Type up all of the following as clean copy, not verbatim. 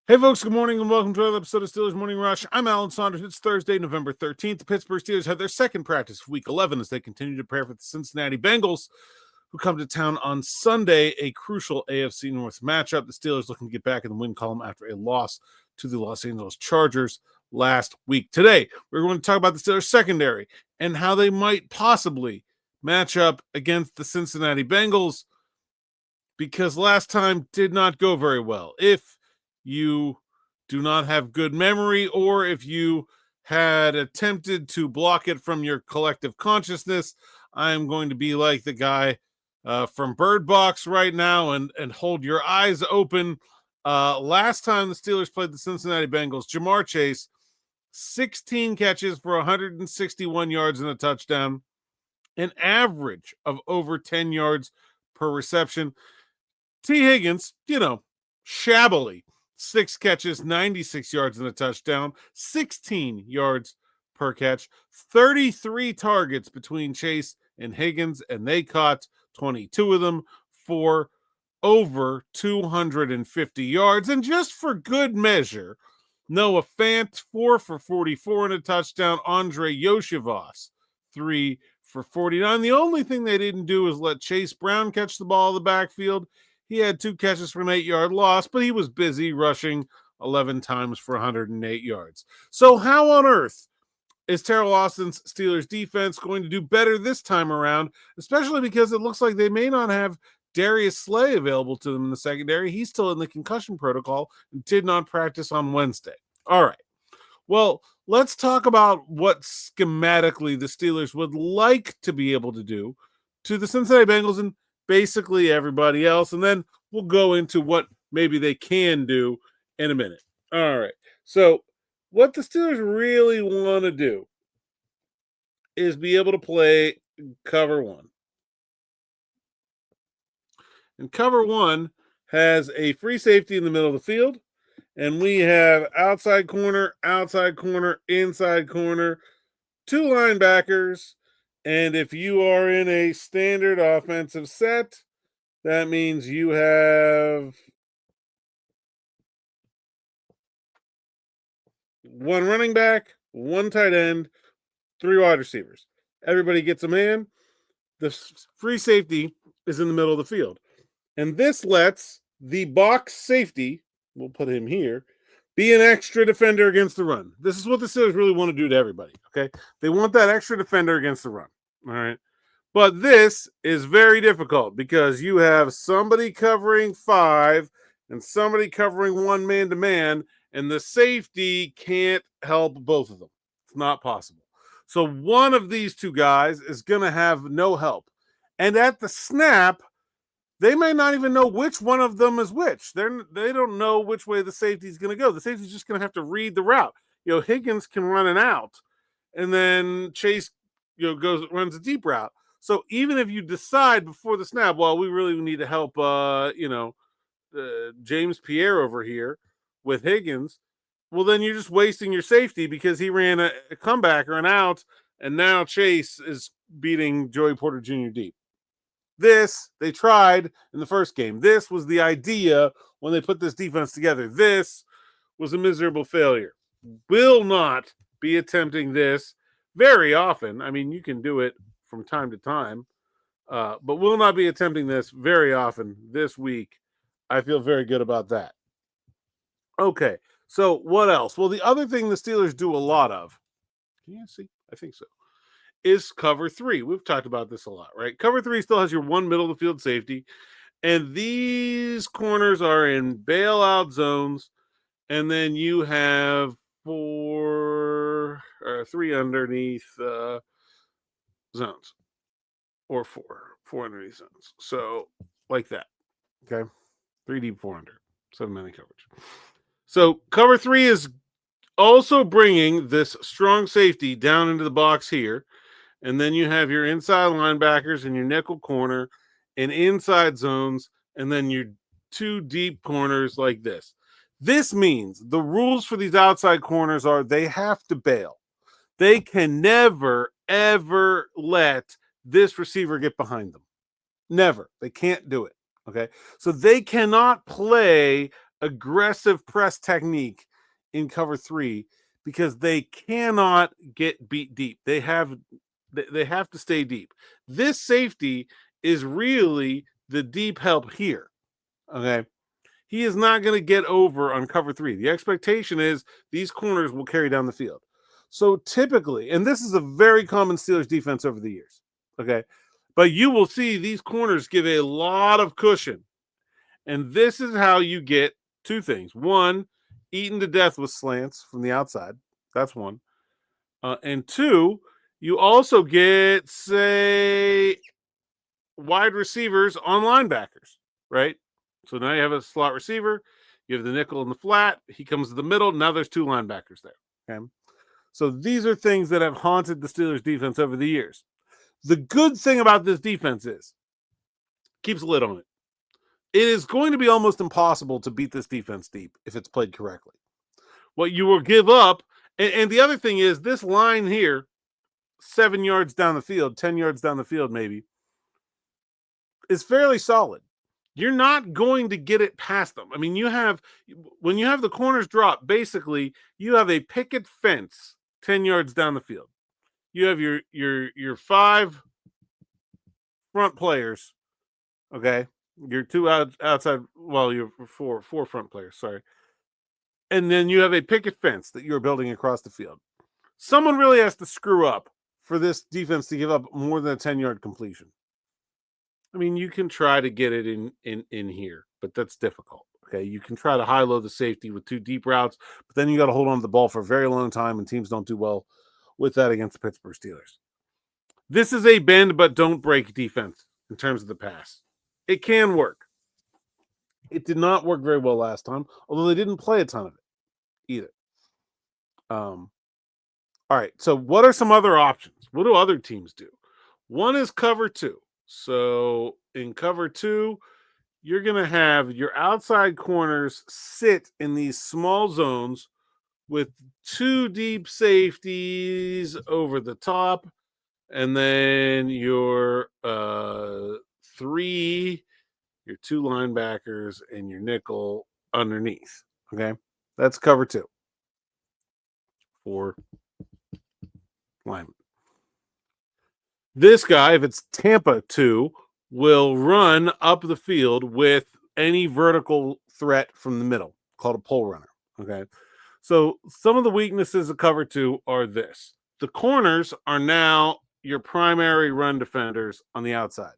Hey, folks, good morning and welcome to another episode of Steelers Morning Rush. I'm Alan Saunders. It's Thursday, November 13th. The Pittsburgh Steelers had their second practice of Week 11 as they continue to prepare for the Cincinnati Bengals, who come to town on Sunday, a crucial AFC North matchup. The Steelers looking to get back in the win column after a loss to the Los Angeles Chargers last week. Today, we're going to talk about the Steelers secondary and how they might possibly match up against the Cincinnati Bengals, because last time did not go very well. If you do not have good memory, or if you had attempted to block it from your collective consciousness, I'm going to be like the guy from Bird Box right now and hold your eyes open. Last time the Steelers played the Cincinnati Bengals, JaMarr Chase, 16 catches for 161 yards and a touchdown, an average of over 10 yards per reception. T. Higgins, shabbily, 6 catches, 96 yards and a touchdown, 16 yards per catch, 33 targets between Chase and Higgins, and they caught 22 of them for over 250 yards. And just for good measure, Noah Fant, 4 for 44 and a touchdown. Andrei Iosivas, 3 for 49. The only thing they didn't do is let Chase Brown catch the ball in the backfield. He had 2 catches for an 8-yard loss, but he was busy rushing 11 times for 108 yards. So how on earth is Teryl Austin's Steelers defense going to do better this time around, especially because it looks like they may not have Darius Slay available to them in the secondary? He's still in the concussion protocol and did not practice on Wednesday. All right. Well, let's talk about what schematically the Steelers would like to be able to do to the Cincinnati Bengals and basically everybody else, and then we'll go into what maybe they can do in a minute. All right. So what the Steelers really want to do is be able to play cover one. And cover one has a free safety in the middle of the field, and we have outside corner, inside corner, 2 linebackers, and if you are in a standard offensive set, that means you have 1 running back, 1 tight end, 3 wide receivers. Everybody gets a man. The free safety is in the middle of the field. And this lets the box safety, we'll put him here, be an extra defender against the run. This is what the Steelers really want to do to everybody, okay? They want that extra defender against the run, all right? But this is very difficult because you have somebody covering 5 and somebody covering 1 man-to-man, and the safety can't help both of them. It's not possible. So one of these 2 guys is going to have no help. And at the snap, they may not even know which one of them is which. They don't know which way the safety is going to go. The safety's just going to have to read the route. Higgins can run an out, and then Chase, runs a deep route. So even if you decide before the snap, well, we really need to help, James Pierre over here with Higgins, well, then you're just wasting your safety because he ran a comeback or an out, and now Chase is beating Joey Porter Jr. deep. This, they tried in the first game. This was the idea when they put this defense together. This was a miserable failure. Will not be attempting this very often. I mean, you can do it from time to time, but will not be attempting this very often this week. I feel very good about that. Okay, so what else? Well, the other thing the Steelers do a lot of, can you see? I think so, is cover 3. We've talked about this a lot, right? Cover 3 still has your 1 middle of the field safety, and these corners are in bailout zones, and then you have 3 underneath zones, or 4 underneath zones. So like that, okay? 3 deep, 4 under, 7-man coverage. So cover 3 is also bringing this strong safety down into the box here. And then you have your inside linebackers and your nickel corner and inside zones, and then your 2 deep corners like this. This means the rules for these outside corners are they have to bail. They can never, ever let this receiver get behind them. Never. They can't do it. Okay. So they cannot play aggressive press technique in cover 3 because they cannot get beat deep. They have to stay deep. This safety is really the deep help here. Okay. He is not going to get over on cover 3. The expectation is these corners will carry down the field. So typically, and this is a very common Steelers defense over the years. Okay. But you will see these corners give a lot of cushion. And this is how you get two things. One, eaten to death with slants from the outside. That's one. And two, you also get, say, wide receivers on linebackers, right? So now you have a slot receiver. You have the nickel in the flat. He comes to the middle. Now there's two linebackers there. Okay. So these are things that have haunted the Steelers defense over the years. The good thing about this defense is keeps a lid on it. It is going to be almost impossible to beat this defense deep if it's played correctly. What you will give up, and the other thing is this line here, 7 yards down the field, 10 yards down the field maybe, is fairly solid. You're not going to get it past them. I mean, when you have the corners drop, basically you have a picket fence 10 yards down the field. You have your 5 front players, okay? Your 2 outside, well, your 4 front players, sorry. And then you have a picket fence that you're building across the field. Someone really has to screw up for this defense to give up more than a 10-yard completion. I mean, you can try to get it in here, but that's difficult. Okay, you can try to high-low the safety with 2 deep routes, but then you got to hold on to the ball for a very long time, and teams don't do well with that against the Pittsburgh Steelers. This is a bend but don't break defense in terms of the pass. It can work. It did not work very well last time, although they didn't play a ton of it either. All right, so what are some other options? What do other teams do? One is cover 2. So in cover 2, you're going to have your outside corners sit in these small zones with 2 deep safeties over the top, and then your 3, your 2 linebackers, and your nickel underneath. Okay, that's cover 2 for linemen. This guy, if it's Tampa 2, will run up the field with any vertical threat from the middle, called a pull runner. Okay. So some of the weaknesses of cover 2 are this. The corners are now your primary run defenders on the outside.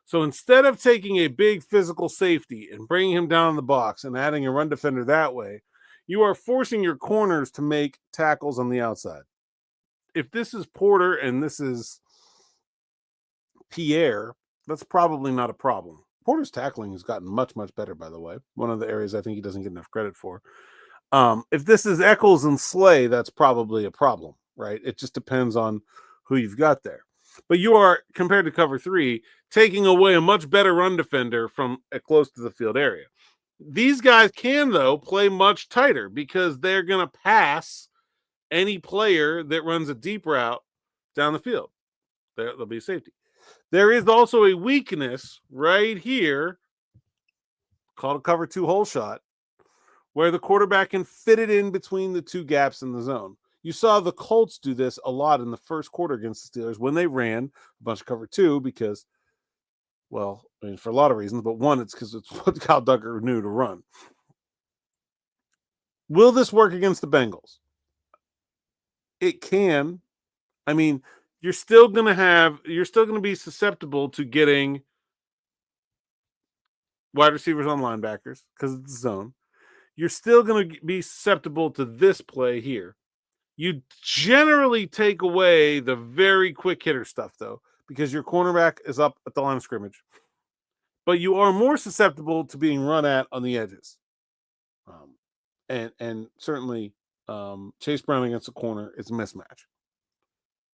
So instead of taking a big physical safety and bringing him down in the box and adding a run defender that way, you are forcing your corners to make tackles on the outside. If this is Porter and this is Pierre, that's probably not a problem. Porter's tackling has gotten much, much better, by the way. One of the areas I think he doesn't get enough credit for. If this is Eccles and Slay, that's probably a problem, right? It just depends on who you've got there. But you are, compared to cover 3, taking away a much better run defender from a close to the field area. These guys can, though, play much tighter because they're going to pass any player that runs a deep route down the field. There'll be a safety. There is also a weakness right here called a cover 2 hole shot where the quarterback can fit it in between the 2 gaps in the zone. You saw the Colts do this a lot in the first quarter against the Steelers when they ran a bunch of cover 2 because, well, I mean, for a lot of reasons, but one, it's because it's what Kyle Duggar knew to run. Will this work against the Bengals? It can. I mean, you're still going to be susceptible to getting wide receivers on linebackers because it's zone. You're still going to be susceptible to this play here. You generally take away the very quick hitter stuff, though, because your cornerback is up at the line of scrimmage. But you are more susceptible to being run at on the edges. And certainly Chase Brown against the corner is a mismatch.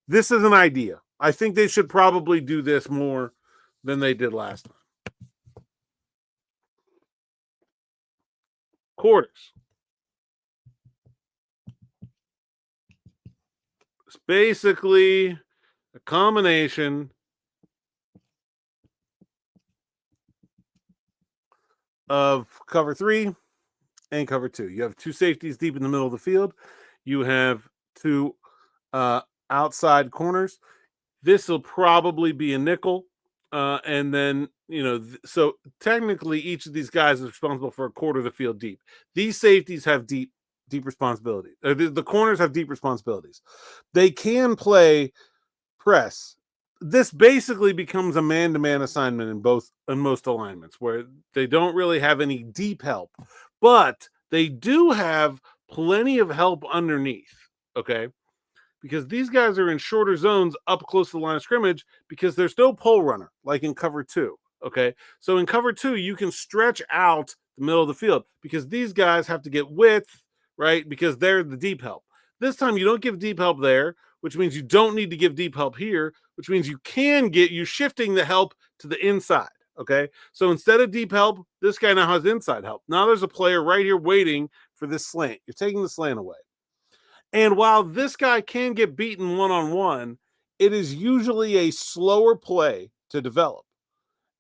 This is an idea. I think they should probably do this more than they did last time. Quarters. It's basically a combination of cover 3 and cover 2. You have 2 safeties deep in the middle of the field. You have 2 outside corners. This will probably be a nickel. And then, so technically each of these guys is responsible for a quarter of the field deep. These safeties have deep responsibility. The corners have deep responsibilities. They can play press. This basically becomes a man-to-man assignment in most alignments where they don't really have any deep help, but they do have plenty of help underneath, okay? Because these guys are in shorter zones up close to the line of scrimmage because there's no pole runner like in cover 2, okay? So in cover 2, you can stretch out the middle of the field because these guys have to get width, right? Because they're the deep help. This time you don't give deep help there, which means you don't need to give deep help here, which means you shifting the help to the inside, okay? So instead of deep help, this guy now has inside help. Now there's a player right here waiting for this slant. You're taking the slant away. And while this guy can get beaten one-on-one, it is usually a slower play to develop.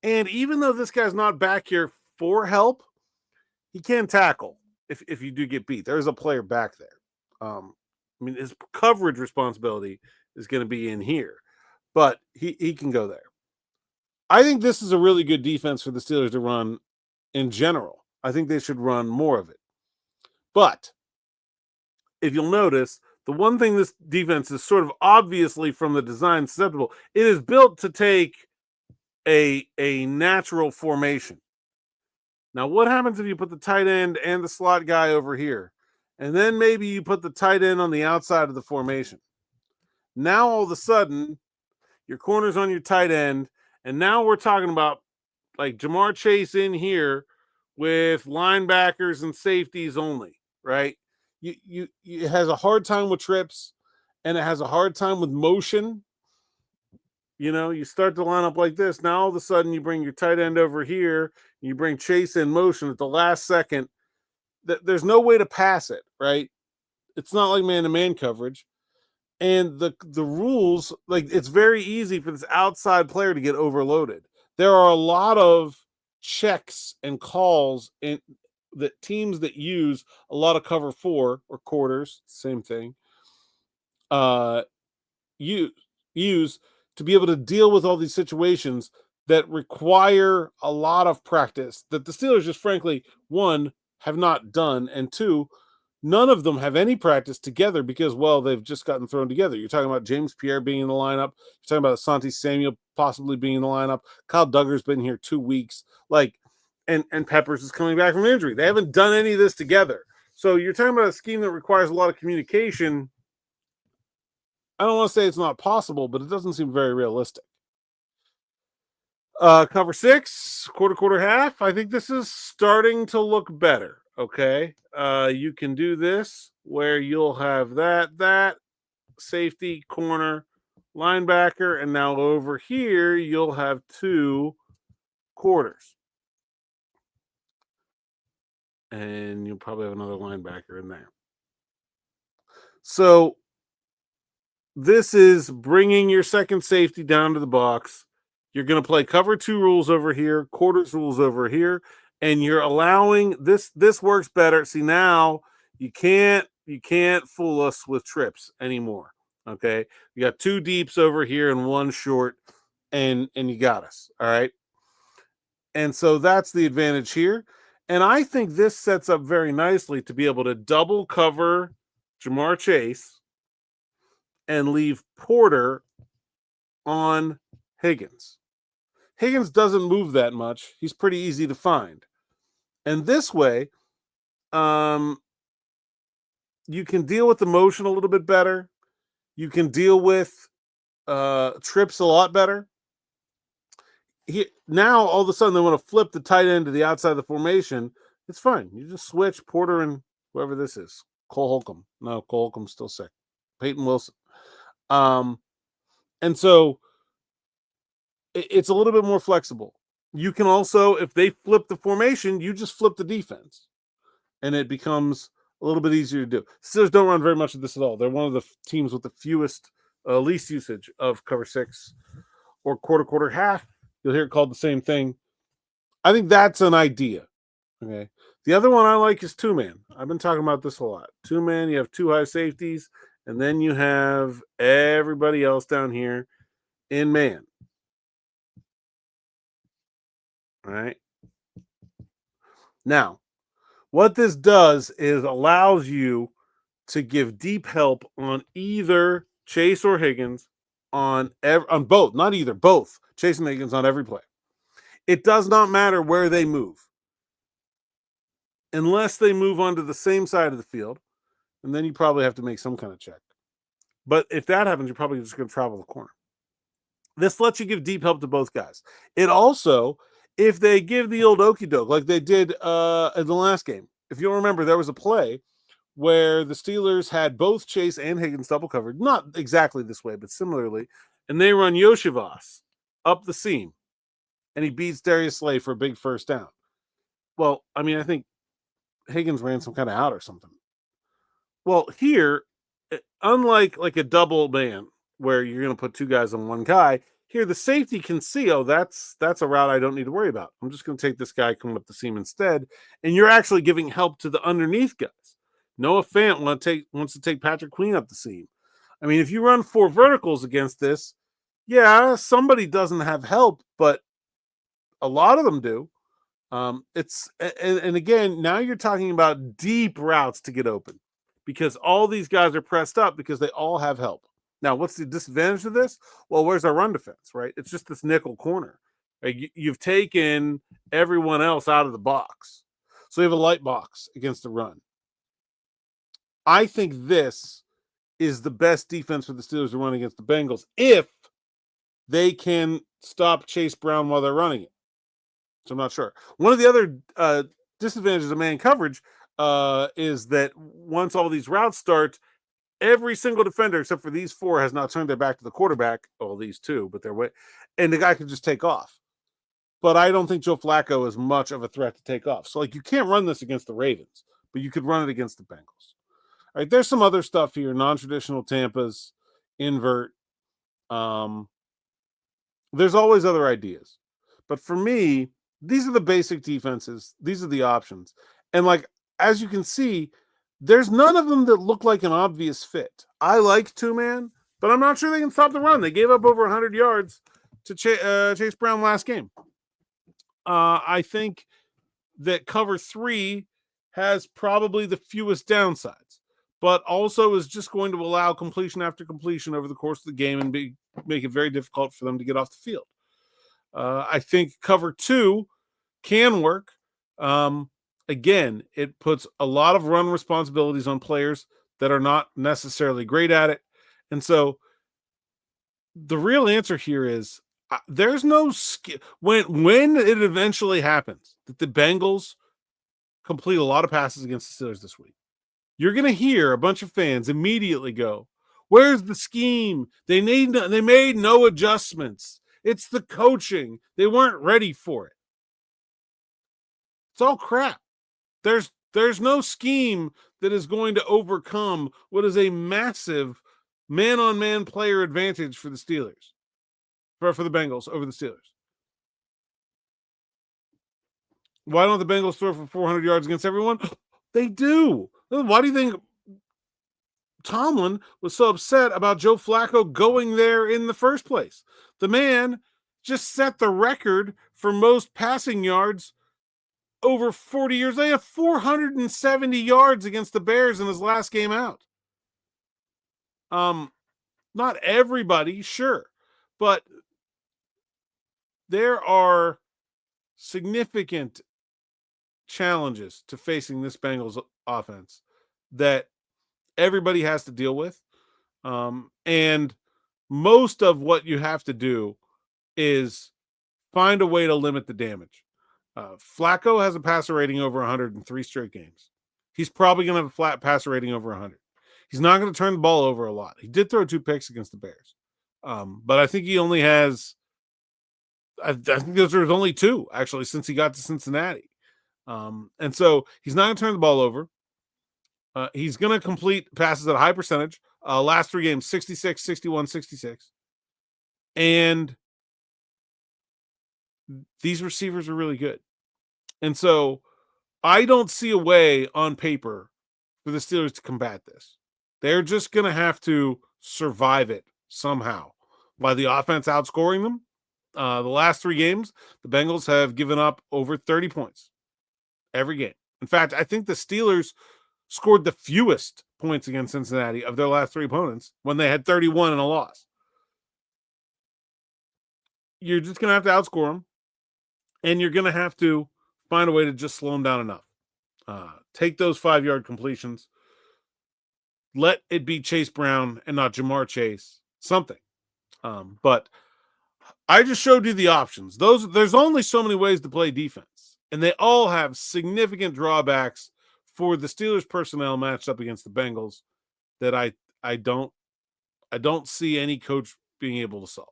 And even though this guy's not back here for help, he can tackle if you do get beat. There's a player back there. His coverage responsibility is going to be in here, but he can go there. I think this is a really good defense for the Steelers to run in general. I think they should run more of it. But if you'll notice, the one thing this defense is sort of obviously from the design susceptible, it is built to take a natural formation. Now, what happens if you put the tight end and the slot guy over here? And then maybe you put the tight end on the outside of the formation. Now, all of a sudden, your corner's on your tight end, and now we're talking about like JaMarr Chase in here with linebackers and safeties only, right? It has a hard time with trips, and it has a hard time with motion. You start to line up like this. Now all of a sudden you bring your tight end over here, you bring Chase in motion at the last second. There's no way to pass it, right? It's not like man-to-man coverage. And the rules, like, it's very easy for this outside player to get overloaded. There are a lot of checks and calls in that teams that use a lot of cover 4 or quarters, same thing, use to be able to deal with all these situations that require a lot of practice that the Steelers just frankly, 1, have not done, and 2, none of them have any practice together because, well, they've just gotten thrown together. You're talking about James Pierre being in the lineup. You're talking about Asante Samuel possibly being in the lineup. Kyle Duggar's been here 2 weeks. And Peppers is coming back from injury. They haven't done any of this together. So you're talking about a scheme that requires a lot of communication. I don't want to say it's not possible, but it doesn't seem very realistic. Cover 6, quarter, half. I think this is starting to look better. Okay. You can do this where you'll have that safety, corner, linebacker, and now over here you'll have 2 quarters. And you'll probably have another linebacker in there. So this is bringing your second safety down to the box. You're going to play cover 2 rules over here, quarters rules over here, and you're allowing this works better. See, now you can't fool us with trips anymore. Okay? You got 2 deeps over here and 1 short, and you got us. All right? And so that's the advantage here. And I think this sets up very nicely to be able to double cover JaMarr Chase and leave Porter on Higgins. Higgins doesn't move that much. He's pretty easy to find. And this way, you can deal with the motion a little bit better. You can deal with trips a lot better. Now, all of a sudden, they want to flip the tight end to the outside of the formation. It's fine. You just switch Porter and whoever this is. Cole Holcomb. No, Cole Holcomb's still sick. Peyton Wilson. And so it's a little bit more flexible. You can also, if they flip the formation, you just flip the defense. And it becomes a little bit easier to do. Steelers don't run very much of this at all. They're one of the teams with the least usage of cover 6 or quarter, half. You'll hear it called the same thing. I think that's an idea. Okay. The other one I like is two-man. I've been talking about this a lot. Two-man, you have two high safeties, and then you have everybody else down here in man. All right. Now, what this does is allows you to give deep help on either Chase or Higgins on both, not either, both Chase and Higgins on every play. It does not matter where they move, unless they move onto the same side of the field, and then you probably have to make some kind of check. But if that happens, you're probably just going to travel the corner. This lets you give deep help to both guys. It also, if they give the old okie doke like they did in the last game, if you'll remember, there was a play where the Steelers had both Chase and Higgins double covered, not exactly this way, but similarly, and they run Iosivas up the seam, and he beats Darius Slay for a big first down. Well, I mean, I think Higgins ran some kind of out or something. Well, here, unlike like a double man where you're going to put two guys on one guy, here the safety can see, oh, that's a route I don't need to worry about. I'm just going to take this guy coming up the seam instead, and you're actually giving help to the underneath guys. Noah Fant wants to take Patrick Queen up the seam. I mean, if you run four verticals against this, yeah, somebody doesn't have help, but a lot of them do. And again, now you're talking about deep routes to get open because all these guys are pressed up because they all have help. Now, what's the disadvantage of this? Well, where's our run defense, right? It's just this nickel corner. Right? You've taken everyone else out of the box. So you have a light box against the run. I think this is the best defense for the Steelers to run against the Bengals if they can stop Chase Brown while they're running it. So I'm not sure. One of the other disadvantages of man coverage is that once all these routes start, every single defender except for these four has now turned their back to the quarterback. Well, these two, but they're way, and the guy can just take off. But I don't think Joe Flacco is much of a threat to take off. So like you can't run this against the Ravens, but you could run it against the Bengals. All right, there's some other stuff here, non-traditional Tampas, invert. There's always other ideas. But for me, these are the basic defenses. These are the options. And like, as you can see, there's none of them that look like an obvious fit. I like two-man, but I'm not sure they can stop the run. They gave up over 100 yards to Chase Brown last game. I think that cover 3 has probably the fewest downsides, but also is just going to allow completion after completion over the course of the game and make it very difficult for them to get off the field. I think cover 2 can work. Again, it puts a lot of run responsibilities on players that are not necessarily great at it. And so the real answer here is there's no skill. When it eventually happens that the Bengals complete a lot of passes against the Steelers this week, you're going to hear a bunch of fans immediately go, where's the scheme? They made no adjustments. It's the coaching. They weren't ready for it. It's all crap. There's no scheme that is going to overcome what is a massive man-on-man player advantage for the Steelers, for the Bengals over the Steelers. Why don't the Bengals throw for 400 yards against everyone? They do. Why do you think Tomlin was so upset about Joe Flacco going there in the first place? The man just set the record for most passing yards over 40 years. They have 470 yards against the Bears in his last game out. Not everybody, sure, but there are significant challenges to facing this Bengals offense that everybody has to deal with. And most of what you have to do is find a way to limit the damage. Flacco has a passer rating over 100 in 3 straight games. He's probably going to have a flat passer rating over 100. He's not going to turn the ball over a lot. He did throw 2 picks against the Bears. But I think he only has, I think there's only 2 actually since he got to Cincinnati. And so he's not going to turn the ball over. He's going to complete passes at a high percentage. Last 3 games, 66, 61, 66. And these receivers are really good. And so I don't see a way on paper for the Steelers to combat this. They're just going to have to survive it somehow by the offense outscoring them. The last 3 games, the Bengals have given up over 30 points every game. In fact, I think the Steelers scored the fewest points against Cincinnati of their last 3 opponents when they had 31 in a loss. You're just going to have to outscore them, and you're going to have to find a way to just slow them down enough. Take those 5-yard completions. Let it be Chase Brown and not JaMarr Chase. Something. But I just showed you the options. There's only so many ways to play defense, and they all have significant drawbacks for the Steelers personnel matched up against the Bengals that I don't see any coach being able to solve.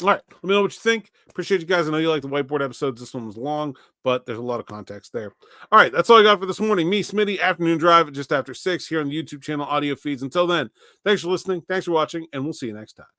All right, let me know what you think. Appreciate you guys. I know you like the whiteboard episodes. This one was long, but there's a lot of context there. All right, that's all I got for this morning. Me, Smitty, afternoon drive just after 6 here on the YouTube channel, audio feeds. Until then, thanks for listening. Thanks for watching, and we'll see you next time.